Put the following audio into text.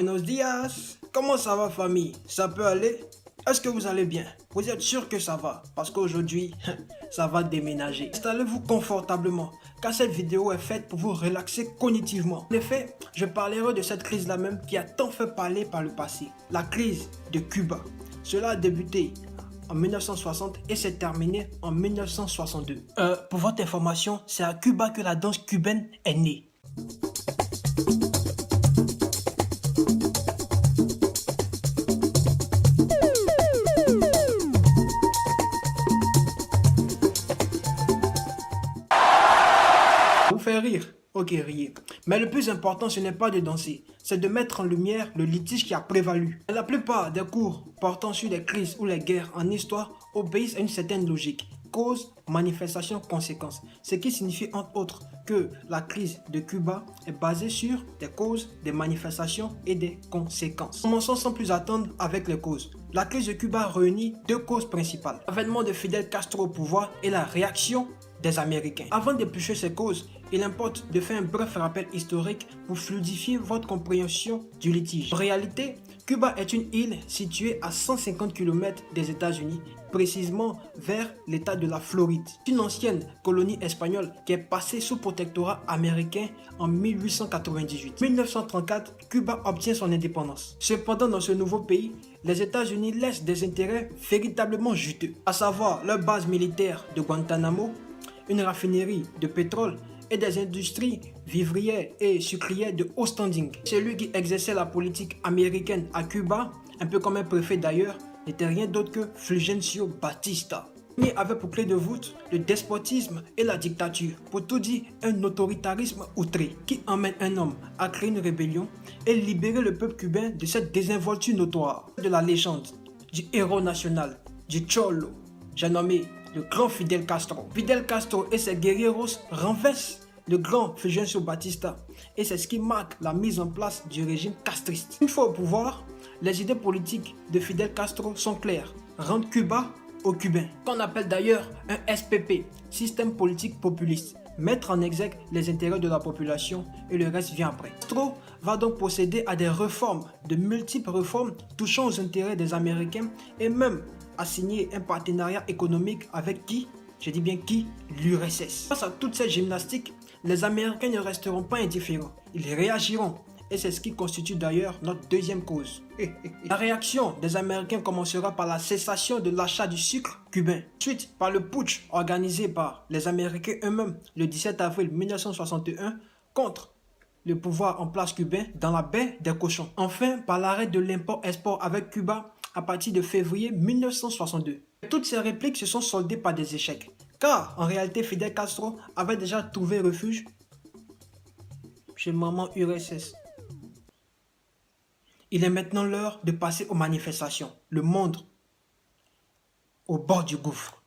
Buenos dias. Comment ça va famille? Ça peut aller? Est-ce que vous allez bien? Vous êtes sûr que ça va? Parce qu'aujourd'hui, ça va déménager. Installez-vous confortablement, car cette vidéo est faite pour vous relaxer cognitivement. En effet, je parlerai de cette crise-là même qui a tant fait parler par le passé. La crise de Cuba. Cela a débuté en 1960 et s'est terminé en 1962. Pour votre information, c'est à Cuba que la danse cubaine est née. Vous faire rire? Ok, riez. Mais le plus important, ce n'est pas de danser, c'est de mettre en lumière le litige qui a prévalu. La plupart des cours portant sur les crises ou les guerres en histoire obéissent à une certaine logique. Cause, manifestation, conséquence. Ce qui signifie entre autres que la crise de Cuba est basée sur des causes, des manifestations et des conséquences. Commençons sans plus attendre avec les causes. La crise de Cuba réunit deux causes principales. L'avènement de Fidel Castro au pouvoir et la réaction des Américains. Avant d'éplucher ces causes, il importe de faire un bref rappel historique pour fluidifier votre compréhension du litige. En réalité, Cuba est une île située à 150 km des États-Unis, précisément vers l'état de la Floride. Une ancienne colonie espagnole qui est passée sous protectorat américain en 1898. En 1934, Cuba obtient son indépendance. Cependant, dans ce nouveau pays, les États-Unis laissent des intérêts véritablement juteux, à savoir leur base militaire de Guantanamo, une raffinerie de pétrole et des industries vivrières et sucrières de haut standing. Celui qui exerçait la politique américaine à Cuba, un peu comme un préfet d'ailleurs, n'était rien d'autre que Fulgencio Batista. Il avait pour clé de voûte le despotisme et la dictature, pour tout dire un autoritarisme outré qui emmène un homme à créer une rébellion et libérer le peuple cubain de cette désinvolture notoire. De la légende, du héros national, du Cholo, j'ai nommé le grand Fidel Castro. Fidel Castro et ses guerrieros renversent le grand Fulgencio Batista et c'est ce qui marque la mise en place du régime castriste. Une fois au pouvoir, les idées politiques de Fidel Castro sont claires. Rendre Cuba aux Cubains, qu'on appelle d'ailleurs un SPP, système politique populiste. Mettre en exergue les intérêts de la population et le reste vient après. Castro va donc procéder à des réformes, de multiples réformes touchant aux intérêts des Américains et même à signer un partenariat économique avec qui? Je dis bien qui? L'URSS. Face à toute cette gymnastique, les Américains ne resteront pas indifférents. Ils réagiront. Et c'est ce qui constitue d'ailleurs notre deuxième cause. La réaction des Américains commencera par la cessation de l'achat du sucre cubain. Ensuite, par le putsch organisé par les Américains eux-mêmes le 17 avril 1961 contre le pouvoir en place cubain dans la baie des cochons. Enfin, par l'arrêt de l'import-export avec Cuba à partir de février 1962. Toutes ces répliques se sont soldées par des échecs. Car en réalité, Fidel Castro avait déjà trouvé refuge chez maman URSS. Il est maintenant l'heure de passer aux manifestations. Le monde au bord du gouffre.